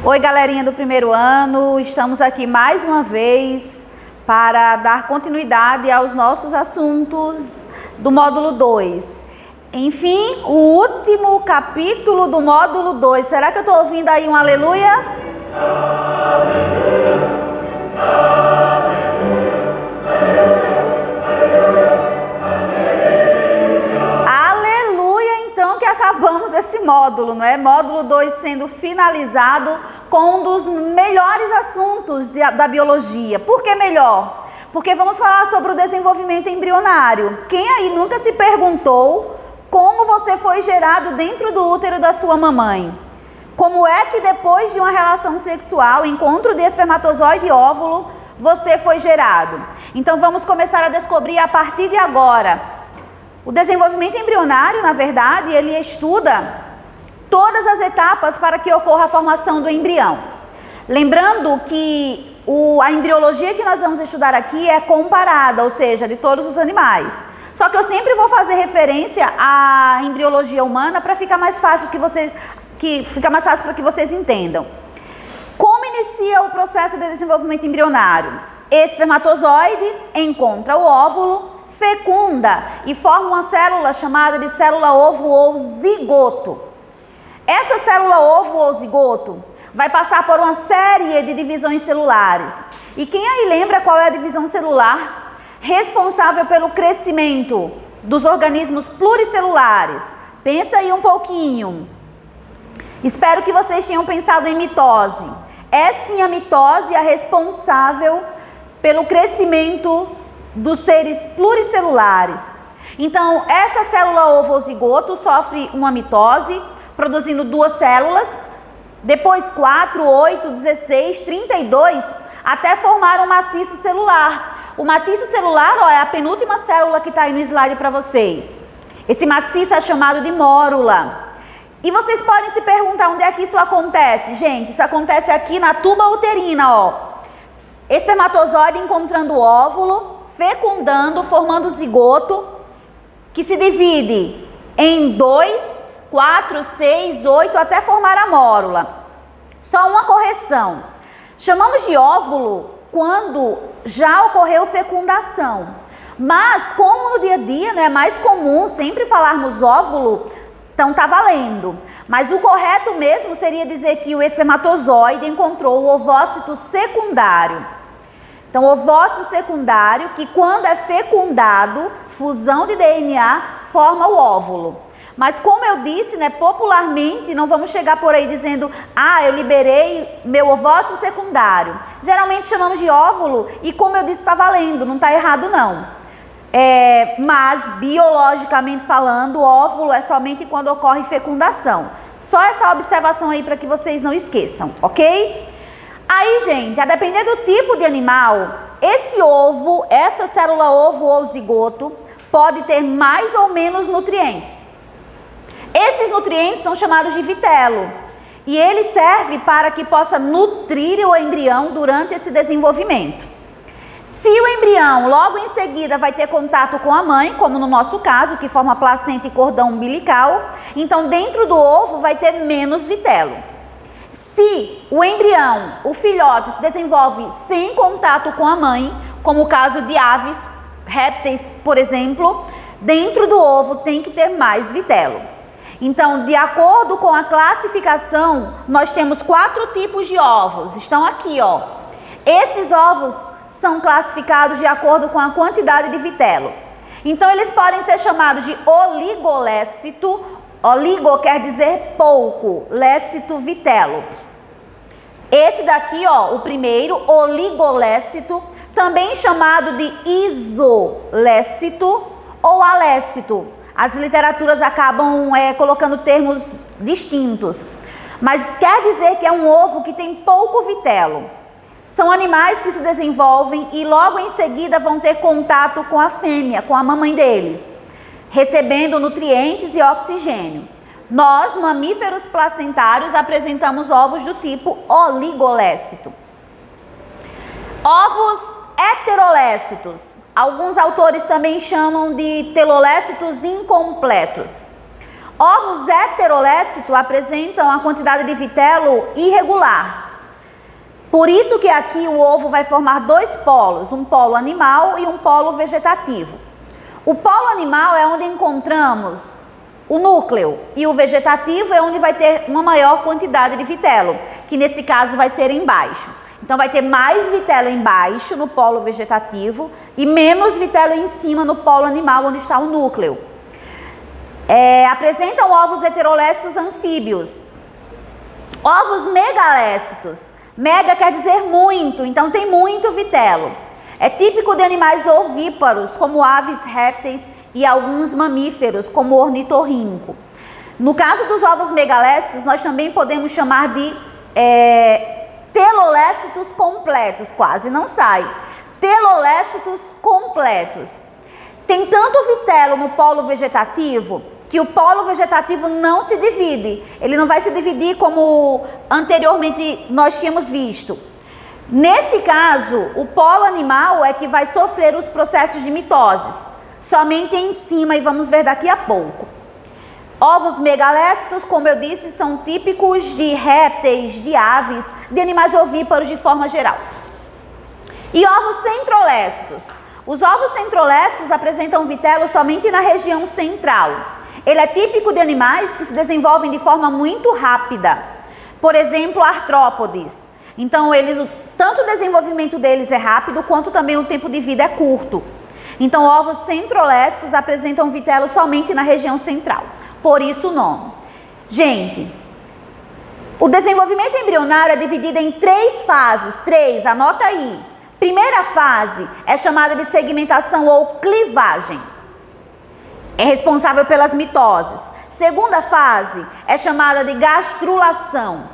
Oi, galerinha do primeiro ano, estamos aqui mais uma vez para dar continuidade aos nossos assuntos do módulo 2. Enfim, o último capítulo do módulo 2. Será que eu estou ouvindo aí um aleluia? Aleluia, então, que acabamos esse módulo, não é? Módulo 2 sendo finalizado com um dos melhores assuntos da biologia. Por que melhor? Porque vamos falar sobre o desenvolvimento embrionário. Quem aí nunca se perguntou como você foi gerado dentro do útero da sua mamãe? Como é que depois de uma relação sexual, encontro de espermatozoide e óvulo, você foi gerado? Então vamos começar a descobrir a partir de agora. O desenvolvimento embrionário, na verdade, ele estuda todas as etapas para que ocorra a formação do embrião. Lembrando que a embriologia que nós vamos estudar aqui é comparada, ou seja, de todos os animais. Só que eu sempre vou fazer referência à embriologia humana para ficar mais fácil para que vocês entendam. Como inicia o processo de desenvolvimento embrionário? Espermatozoide encontra o óvulo, fecunda e forma uma célula chamada de célula ovo ou zigoto. Essa célula ovo ou zigoto vai passar por uma série de divisões celulares. E quem aí lembra qual é a divisão celular responsável pelo crescimento dos organismos pluricelulares? Pensa aí um pouquinho. Espero que vocês tenham pensado em mitose. É sim a mitose a responsável pelo crescimento dos seres pluricelulares. Então, essa célula ovo ou zigoto sofre uma mitose, produzindo duas células, depois 4, 8, 16, 32, até formar um maciço celular. O maciço celular, é a penúltima célula que está aí no slide para vocês. Esse maciço é chamado de mórula. E vocês podem se perguntar onde é que isso acontece. Gente, isso acontece aqui na tuba uterina, Espermatozoide encontrando o óvulo, fecundando, formando o zigoto, que se divide em 2, 4, 6, 8, até formar a mórula. Só uma correção. Chamamos de óvulo quando já ocorreu fecundação. Mas, como no dia a dia não é mais comum sempre falarmos óvulo, então tá valendo. Mas o correto mesmo seria dizer que o espermatozoide encontrou o ovócito secundário. Então, o ovócito secundário, que quando é fecundado, fusão de DNA, forma o óvulo. Mas como eu disse, popularmente, não vamos chegar por aí dizendo, eu liberei meu ovócito secundário. Geralmente chamamos de óvulo e, como eu disse, está valendo, não está errado não. Mas, biologicamente falando, o óvulo é somente quando ocorre fecundação. Só essa observação aí para que vocês não esqueçam, ok? Aí, gente, a depender do tipo de animal, esse ovo, essa célula ovo ou zigoto, pode ter mais ou menos nutrientes. Esses nutrientes são chamados de vitelo. E ele serve para que possa nutrir o embrião durante esse desenvolvimento. Se o embrião logo em seguida vai ter contato com a mãe, como no nosso caso, que forma placenta e cordão umbilical, então dentro do ovo vai ter menos vitelo. Se o embrião, o filhote, se desenvolve sem contato com a mãe, como o caso de aves, répteis, por exemplo, dentro do ovo tem que ter mais vitelo. Então, de acordo com a classificação, nós temos 4 tipos de ovos. Estão aqui, Esses ovos são classificados de acordo com a quantidade de vitelo. Então, eles podem ser chamados de oligolécito. Oligo quer dizer pouco, lécito, vitelo. Esse daqui, o primeiro, oligolécito, também chamado de isolécito ou alécito. As literaturas acabam colocando termos distintos, mas quer dizer que é um ovo que tem pouco vitelo. São animais que se desenvolvem e logo em seguida vão ter contato com a fêmea, com a mamãe deles, recebendo nutrientes e oxigênio. Nós, mamíferos placentários, apresentamos ovos do tipo oligolécito. Ovos heterolécitos. Alguns autores também chamam de telolécitos incompletos. Ovos heterolécitos apresentam a quantidade de vitelo irregular. Por isso que aqui o ovo vai formar dois polos, um polo animal e um polo vegetativo. O polo animal é onde encontramos o núcleo e o vegetativo é onde vai ter uma maior quantidade de vitelo, que nesse caso vai ser embaixo. Então vai ter mais vitelo embaixo no polo vegetativo e menos vitelo em cima no polo animal, onde está o núcleo. Apresentam ovos heterolécitos anfíbios. Ovos megalécitos. Mega quer dizer muito, então tem muito vitelo. É típico de animais ovíparos, como aves, répteis e alguns mamíferos, como o ornitorrinco. No caso dos ovos megalécitos, nós também podemos chamar de telolécitos completos, quase não sai. Telolécitos completos. Tem tanto vitelo no polo vegetativo que o polo vegetativo não se divide. Ele não vai se dividir como anteriormente nós tínhamos visto. Nesse caso, o polo animal é que vai sofrer os processos de mitose. Somente em cima, e vamos ver daqui a pouco. Ovos megalécitos, como eu disse, são típicos de répteis, de aves, de animais ovíparos de forma geral. E ovos centrolécitos. Os ovos centrolécitos apresentam vitelo somente na região central. Ele é típico de animais que se desenvolvem de forma muito rápida. Por exemplo, artrópodes. Então, tanto o desenvolvimento deles é rápido, quanto também o tempo de vida é curto. Então, ovos centrolécitos apresentam vitelo somente na região central. Por isso o nome. Gente, o desenvolvimento embrionário é dividido em 3 fases. 3, anota aí. Primeira fase é chamada de segmentação ou clivagem. É responsável pelas mitoses. Segunda fase é chamada de gastrulação.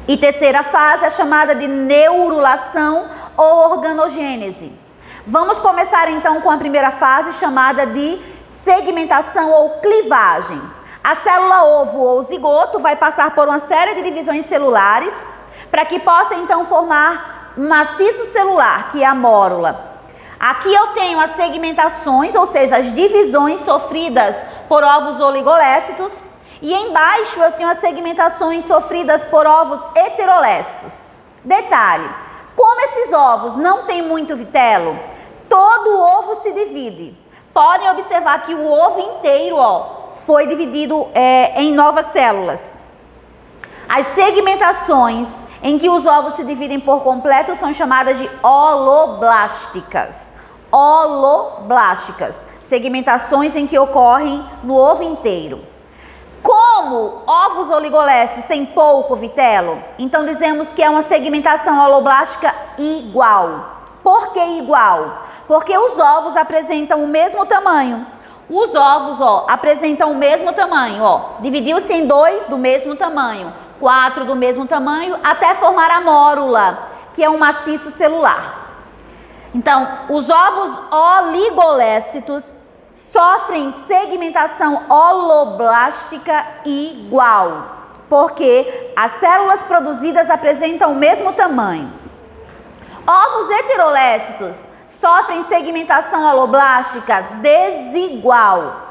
E terceira fase é chamada de neurulação ou organogênese. Vamos começar então com a primeira fase, chamada de segmentação ou clivagem. A célula ovo ou zigoto vai passar por uma série de divisões celulares para que possa então formar um maciço celular, que é a mórula. Aqui eu tenho as segmentações, ou seja, as divisões sofridas por ovos oligolécitos. E embaixo eu tenho as segmentações sofridas por ovos heterolécitos. Detalhe, como esses ovos não têm muito vitelo, todo o ovo se divide. Podem observar que o ovo inteiro foi dividido em novas células. As segmentações em que os ovos se dividem por completo são chamadas de holoblásticas. Holoblásticas, segmentações em que ocorrem no ovo inteiro. Como ovos oligolécitos têm pouco vitelo, então dizemos que é uma segmentação holoblástica igual. Por que igual? Porque os ovos apresentam o mesmo tamanho. Os ovos, apresentam o mesmo tamanho, dividiu-se em 2 do mesmo tamanho, 4 do mesmo tamanho, até formar a mórula, que é um maciço celular. Então, os ovos oligolécitos sofrem segmentação holoblástica igual, porque as células produzidas apresentam o mesmo tamanho. Ovos heterolécitos sofrem segmentação holoblástica desigual.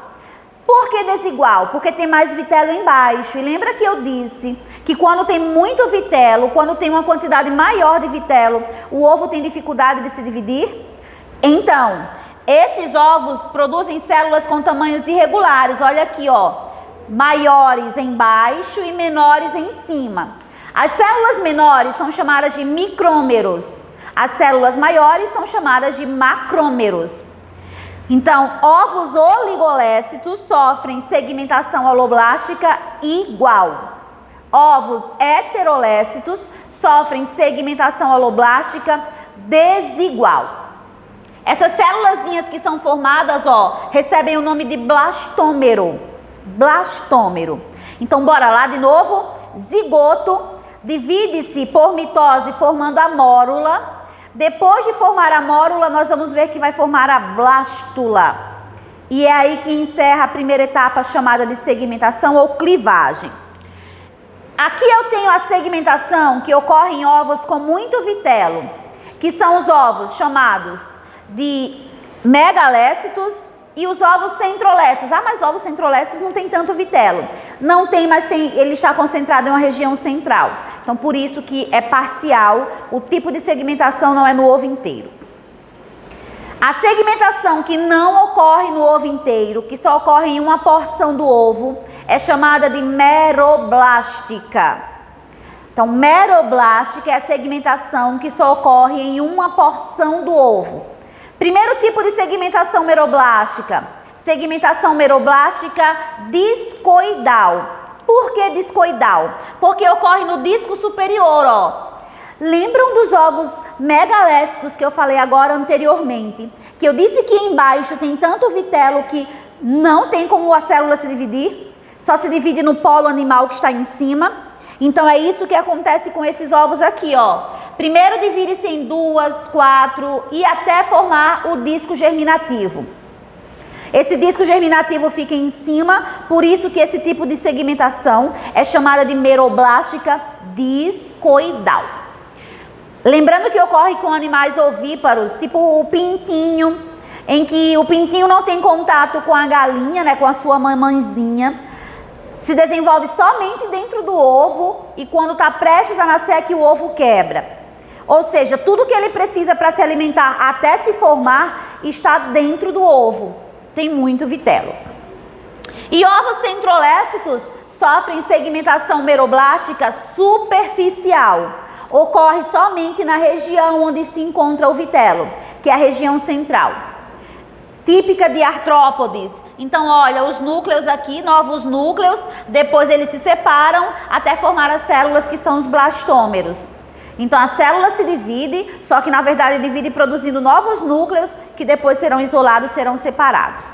Por que desigual? Porque tem mais vitelo embaixo. E lembra que eu disse que quando tem muito vitelo, quando tem uma quantidade maior de vitelo, o ovo tem dificuldade de se dividir? Então, esses ovos produzem células com tamanhos irregulares. Olha aqui, maiores embaixo e menores em cima. As células menores são chamadas de micrômeros. As células maiores são chamadas de macrômeros. Então, ovos oligolécitos sofrem segmentação holoblástica igual. Ovos heterolécitos sofrem segmentação holoblástica desigual. Essas célulazinhas que são formadas, recebem o nome de blastômero. Blastômero. Então, bora lá de novo. Zigoto divide-se por mitose formando a mórula. Depois de formar a mórula, nós vamos ver que vai formar a blástula. E é aí que encerra a primeira etapa chamada de segmentação ou clivagem. Aqui eu tenho a segmentação que ocorre em ovos com muito vitelo, que são os ovos chamados de megalécitos E os ovos centrolécitos. Ah, mas ovos centrolécitos não tem tanto vitelo. Não tem, mas ele está concentrado em uma região central. Então, por isso que é parcial. O tipo de segmentação não é no ovo inteiro. A segmentação que não ocorre no ovo inteiro, que só ocorre em uma porção do ovo, é chamada de meroblástica. Então, meroblástica é a segmentação que só ocorre em uma porção do ovo. Primeiro tipo de segmentação meroblástica, discoidal. Por que discoidal? Porque ocorre no disco superior, ó. Lembram dos ovos megalécitos que eu falei agora anteriormente? Que eu disse que embaixo tem tanto vitelo que não tem como a célula se dividir, só se divide no polo animal que está em cima. Então é isso que acontece com esses ovos aqui, ó. Primeiro divide-se em 2, 4 e até formar o disco germinativo. Esse disco germinativo fica em cima, por isso que esse tipo de segmentação é chamada de meroblástica discoidal. Lembrando que ocorre com animais ovíparos, tipo o pintinho, em que o pintinho não tem contato com a galinha, né, com a sua mamãezinha. Se desenvolve somente dentro do ovo e quando está prestes a nascer é que o ovo quebra. Ou seja, tudo que ele precisa para se alimentar até se formar está dentro do ovo. Tem muito vitelo. E ovos centrolécitos sofrem segmentação meroblástica superficial. Ocorre somente na região onde se encontra o vitelo, que é a região central. Típica de artrópodes. Então, olha, os núcleos aqui, novos núcleos, depois eles se separam até formar as células que são os blastômeros. Então, a célula se divide, só que na verdade divide produzindo novos núcleos que depois serão isolados, serão separados.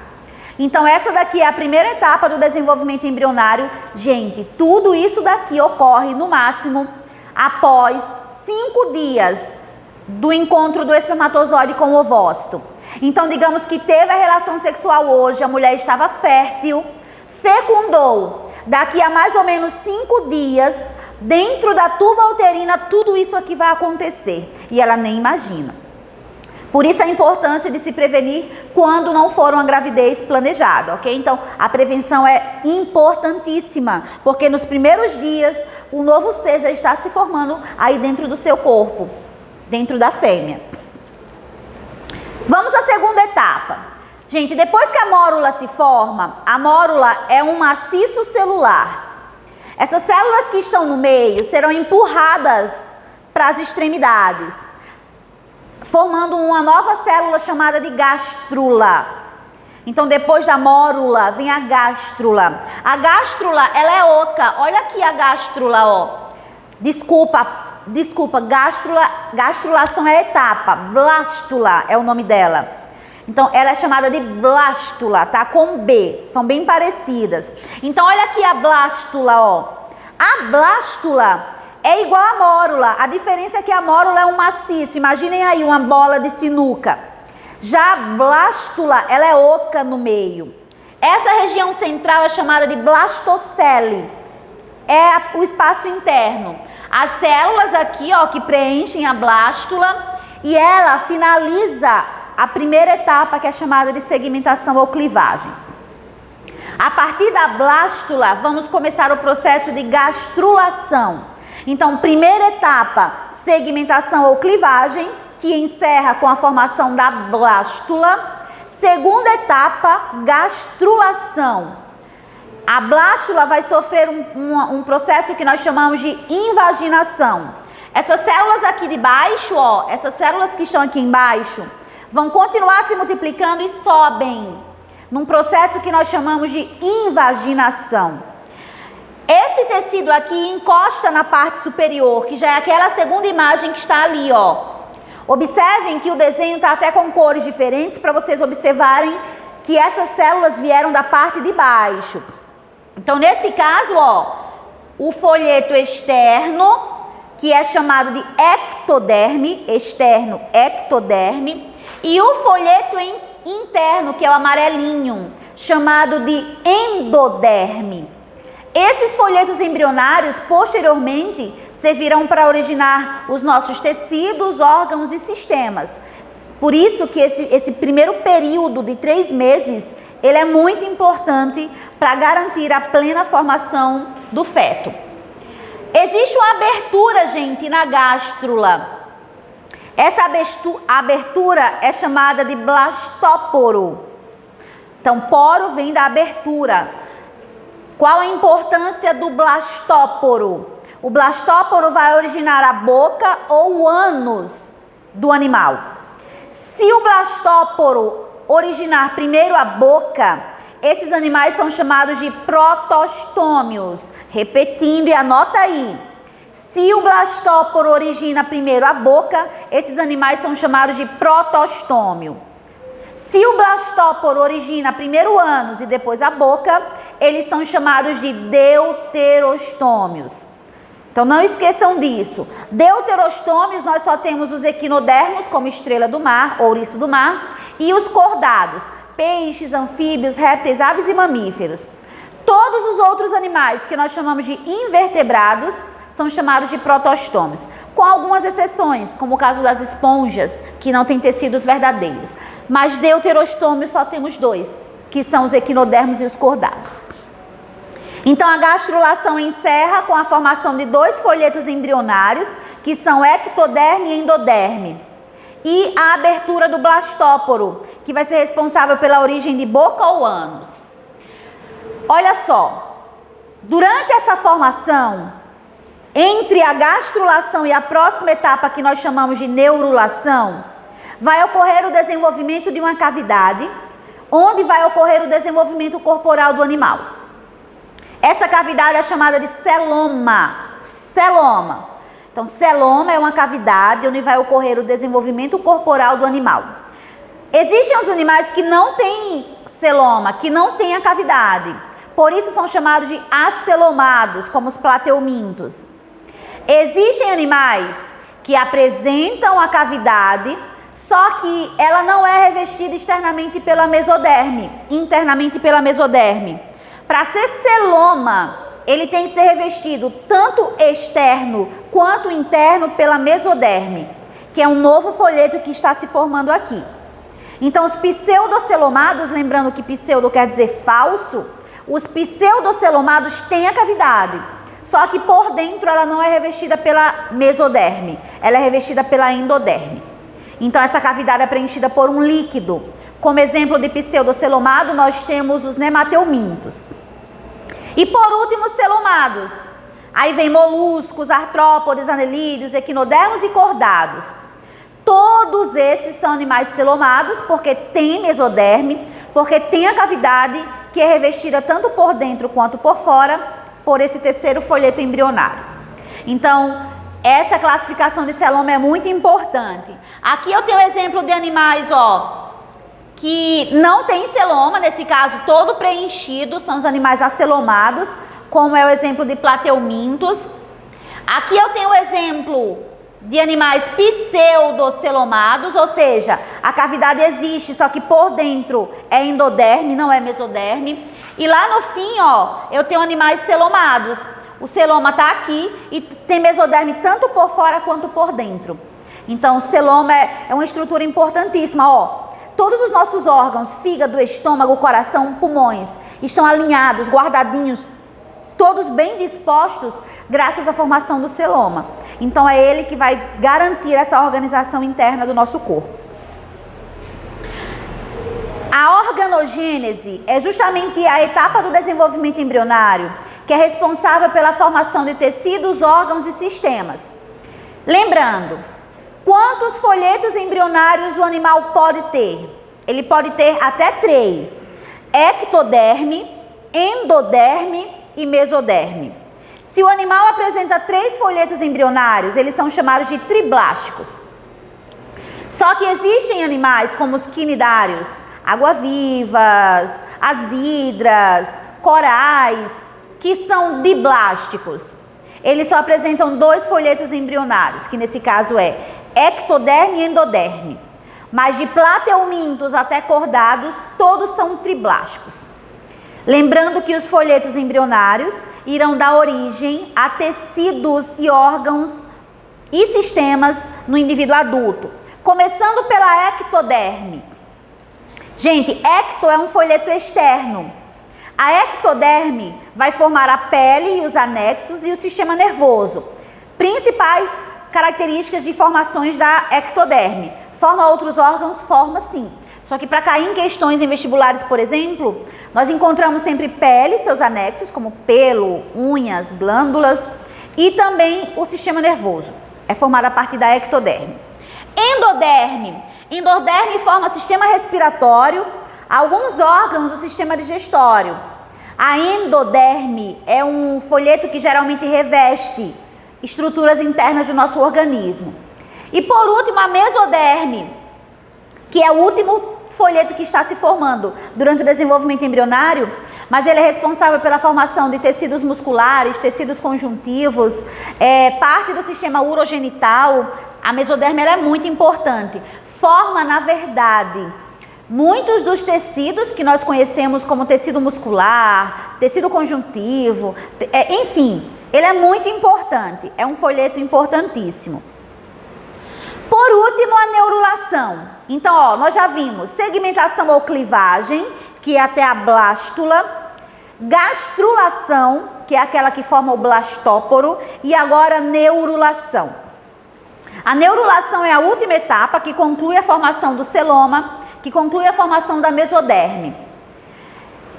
Então, essa daqui é a primeira etapa do desenvolvimento embrionário. Gente, tudo isso daqui ocorre no máximo após 5 dias do encontro do espermatozoide com o ovócito. Então, digamos que teve a relação sexual hoje, a mulher estava fértil, fecundou. Daqui a mais ou menos 5 dias, dentro da tuba uterina, tudo isso aqui vai acontecer. E ela nem imagina. Por isso a importância de se prevenir quando não for uma gravidez planejada, ok? Então, a prevenção é importantíssima, porque nos primeiros dias, o novo ser já está se formando aí dentro do seu corpo, dentro da fêmea. Vamos à segunda etapa. Gente, depois que a mórula se forma, a mórula é um maciço celular. Essas células que estão no meio serão empurradas para as extremidades, formando uma nova célula chamada de gástrula. Então, depois da mórula, vem a gástrula. A gástrula, ela é oca. Olha aqui a gástrula, ó. Desculpa, gastrulação é a etapa. Blástula é o nome dela. Então, ela é chamada de blástula, tá? Com B. São bem parecidas. Então, olha aqui a blástula, ó. A blástula é igual à mórula. A diferença é que a mórula é um maciço. Imaginem aí uma bola de sinuca. Já a blástula, ela é oca no meio. Essa região central é chamada de blastocele. É o espaço interno. As células aqui, ó, que preenchem a blástula, e ela finaliza a primeira etapa, que é chamada de segmentação ou clivagem. A partir da blástula, vamos começar o processo de gastrulação. Então, primeira etapa, segmentação ou clivagem, que encerra com a formação da blástula. Segunda etapa, gastrulação. A blástula vai sofrer um processo que nós chamamos de invaginação. Essas células aqui de baixo, ó, essas células que estão aqui embaixo, vão continuar se multiplicando e sobem num processo que nós chamamos de invaginação. Esse tecido aqui encosta na parte superior, que já é aquela segunda imagem que está ali, ó. Observem que o desenho está até com cores diferentes para vocês observarem que essas células vieram da parte de baixo. Então, nesse caso, ó, o folheto externo, que é chamado de ectoderme, externo, ectoderme, e o folheto interno, que é o amarelinho, chamado de endoderme. Esses folhetos embrionários, posteriormente, servirão para originar os nossos tecidos, órgãos e sistemas. Por isso que esse primeiro período de 3 meses, ele é muito importante para garantir a plena formação do feto. Existe uma abertura, gente, na gástrula. Essa abertura é chamada de blastóporo. Então, poro vem da abertura. Qual a importância do blastóporo? O blastóporo vai originar a boca ou o ânus do animal. Se o blastóporo originar primeiro a boca, esses animais são chamados de protostômios. Repetindo, e anota aí. Se o blastóporo origina primeiro a boca, esses animais são chamados de protostômio. Se o blastóporo origina primeiro o ânus e depois a boca, eles são chamados de deuterostômios. Então não esqueçam disso. Deuterostômios, nós só temos os equinodermos, como estrela do mar, ouriço do mar, e os cordados, peixes, anfíbios, répteis, aves e mamíferos. Todos os outros animais que nós chamamos de invertebrados são chamados de protostômios, com algumas exceções, como o caso das esponjas, que não têm tecidos verdadeiros. Mas deuterostômios só temos 2, que são os equinodermos e os cordados. Então a gastrulação encerra com a formação de 2 folhetos embrionários, que são ectoderme e endoderme. E a abertura do blastóporo, que vai ser responsável pela origem de boca ou ânus. Olha só, durante essa formação, entre a gastrulação e a próxima etapa que nós chamamos de neurulação, vai ocorrer o desenvolvimento de uma cavidade, onde vai ocorrer o desenvolvimento corporal do animal. Essa cavidade é chamada de celoma. Celoma. Então, celoma é uma cavidade onde vai ocorrer o desenvolvimento corporal do animal. Existem os animais que não têm celoma, que não têm a cavidade. Por isso são chamados de acelomados, como os plateumintos. Existem animais que apresentam a cavidade, só que ela não é revestida externamente pela mesoderme, internamente pela mesoderme. Para ser celoma, ele tem que ser revestido tanto externo quanto interno pela mesoderme, que é um novo folheto que está se formando aqui. Então, os pseudocelomados, lembrando que pseudo quer dizer falso, os pseudocelomados têm a cavidade. Só que por dentro ela não é revestida pela mesoderme, ela é revestida pela endoderme. Então essa cavidade é preenchida por um líquido. Como exemplo de pseudocelomado, nós temos os nemateumintos. E por último, os celomados. Aí vem moluscos, artrópodes, anelídeos, equinodermos e cordados. Todos esses são animais celomados porque tem mesoderme, porque tem a cavidade que é revestida tanto por dentro quanto por fora, por esse terceiro folheto embrionário. Então, essa classificação de celoma é muito importante. Aqui eu tenho um exemplo de animais, que não tem celoma, nesse caso todo preenchido, são os animais acelomados, como é o exemplo de plateumintos. Aqui eu tenho um exemplo de animais pseudocelomados, ou seja, a cavidade existe, só que por dentro é endoderme, não é mesoderme. E lá no fim, eu tenho animais celomados. O celoma está aqui e tem mesoderme tanto por fora quanto por dentro. Então, o celoma é uma estrutura importantíssima, Todos os nossos órgãos, fígado, estômago, coração, pulmões, estão alinhados, guardadinhos, todos bem dispostos, graças à formação do celoma. Então, é ele que vai garantir essa organização interna do nosso corpo. A organogênese é justamente a etapa do desenvolvimento embrionário, que é responsável pela formação de tecidos, órgãos e sistemas. Lembrando, quantos folhetos embrionários o animal pode ter? Ele pode ter até 3: ectoderme, endoderme e mesoderme. Se o animal apresenta 3 folhetos embrionários, eles são chamados de triblásticos. Só que existem animais como os quinidários, água-vivas, as hidras, corais, que são diblásticos. Eles só apresentam 2 folhetos embrionários, que nesse caso é ectoderme e endoderme. Mas de plateumintos até cordados, todos são triblásticos. Lembrando que os folhetos embrionários irão dar origem a tecidos e órgãos e sistemas no indivíduo adulto, começando pela ectoderme. Gente, ecto é um folheto externo. A ectoderme vai formar a pele e os anexos e o sistema nervoso. Principais características de formações da ectoderme. Forma outros órgãos? Forma sim. Só que para cair em questões em vestibulares, por exemplo, nós encontramos sempre pele e seus anexos, como pelo, unhas, glândulas, e também o sistema nervoso. É formado a partir da ectoderme. Endoderme. Endoderme forma sistema respiratório, alguns órgãos do sistema digestório. A endoderme é um folheto que geralmente reveste estruturas internas do nosso organismo. E por último, a mesoderme, que é o último folheto que está se formando durante o desenvolvimento embrionário, mas ele é responsável pela formação de tecidos musculares, tecidos conjuntivos, parte do sistema urogenital. A mesoderme ela é muito importante. Forma, na verdade, muitos dos tecidos que nós conhecemos como tecido muscular, tecido conjuntivo, enfim, ele é muito importante, é um folheto importantíssimo. Por último, a neurulação. Então, ó, nós já vimos segmentação ou clivagem, que é até a blástula, gastrulação, que é aquela que forma o blastóporo, e agora neurulação. A neurulação é a última etapa que conclui a formação do celoma, que conclui a formação da mesoderme.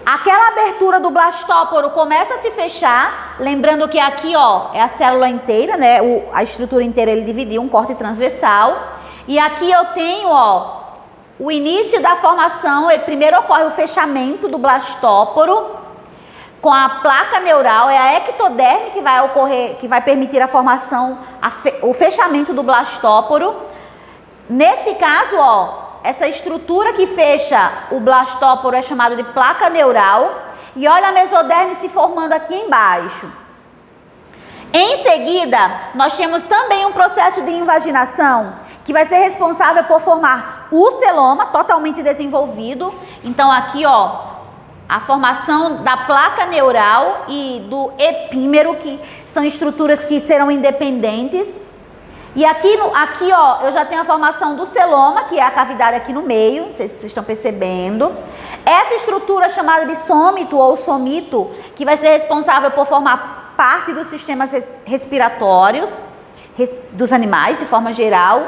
Aquela abertura do blastóporo começa a se fechar, lembrando que aqui, ó, é a célula inteira, né? A estrutura inteira ele dividiu, um corte transversal. E aqui eu tenho, ó, o início da formação, primeiro ocorre o fechamento do blastóporo com a placa neural, é a ectoderme que vai ocorrer, que vai permitir a formação, o fechamento do blastóporo. Nesse caso, ó, essa estrutura que fecha o blastóporo é chamada de placa neural. E olha a mesoderme se formando aqui embaixo. Em seguida, nós temos também um processo de invaginação que vai ser responsável por formar o celoma totalmente desenvolvido. Então aqui, ó, a formação da placa neural e do epímero, que são estruturas que serão independentes. E aqui, ó, eu já tenho a formação do celoma, que é a cavidade aqui no meio, não sei se vocês estão percebendo. Essa estrutura chamada de sômito ou somito, que vai ser responsável por formar parte dos sistemas respiratórios dos animais, de forma geral.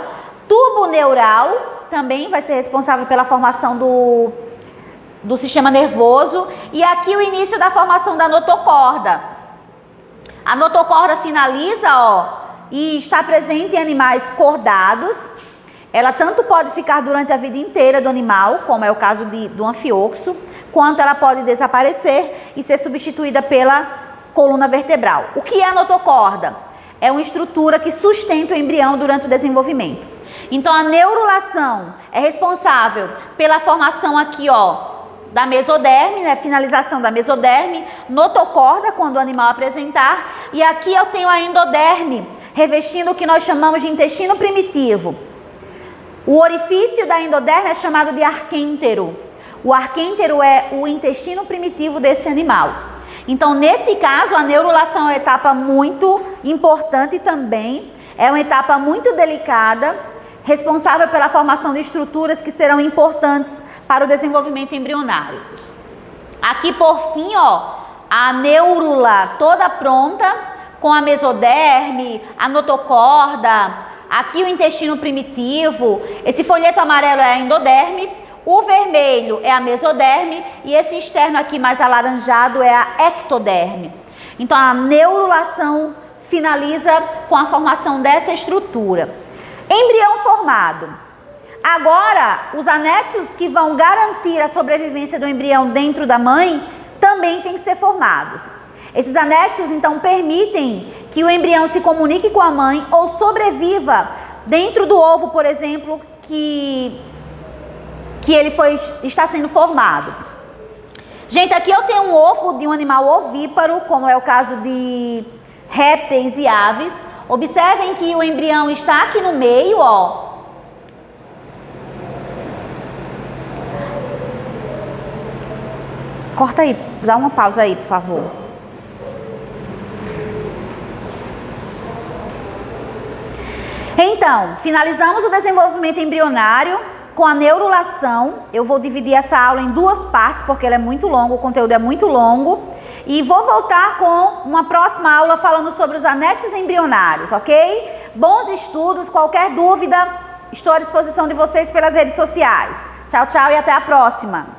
Tubo neural também vai ser responsável pela formação do sistema nervoso. E aqui o início da formação da notocorda. A notocorda finaliza, ó, e está presente em animais cordados. Ela tanto pode ficar durante a vida inteira do animal, como é o caso do anfioxo, quanto ela pode desaparecer e ser substituída pela coluna vertebral. O que é a notocorda? É uma estrutura que sustenta o embrião durante o desenvolvimento. Então a neurulação é responsável pela formação aqui, ó, da mesoderme, né, finalização da mesoderme, notocorda quando o animal apresentar, e aqui eu tenho a endoderme, revestindo o que nós chamamos de intestino primitivo. O orifício da endoderme é chamado de arquêntero. O arquêntero é o intestino primitivo desse animal. Então, nesse caso, a neurulação é uma etapa muito importante também, é uma etapa muito delicada, responsável pela formação de estruturas que serão importantes para o desenvolvimento embrionário. Aqui, por fim, ó, a neurula toda pronta, com a mesoderme, a notocorda, aqui o intestino primitivo, esse folheto amarelo é a endoderme, o vermelho é a mesoderme e esse externo aqui mais alaranjado é a ectoderme. Então a neurulação finaliza com a formação dessa estrutura. Embrião formado. Agora, os anexos que vão garantir a sobrevivência do embrião dentro da mãe também têm que ser formados. Esses anexos, então, permitem que o embrião se comunique com a mãe ou sobreviva dentro do ovo, por exemplo, que ele está sendo formado. Gente, aqui eu tenho um ovo de um animal ovíparo, como é o caso de répteis e aves. Observem que o embrião está aqui no meio, ó. Corta aí. Dá uma pausa aí, por favor. Então, finalizamos o desenvolvimento embrionário com a neurulação. Eu vou dividir essa aula em duas partes, porque ela é muito longa, o conteúdo é muito longo. E vou voltar com uma próxima aula falando sobre os anexos embrionários, ok? Bons estudos, qualquer dúvida, estou à disposição de vocês pelas redes sociais. Tchau, tchau e até a próxima.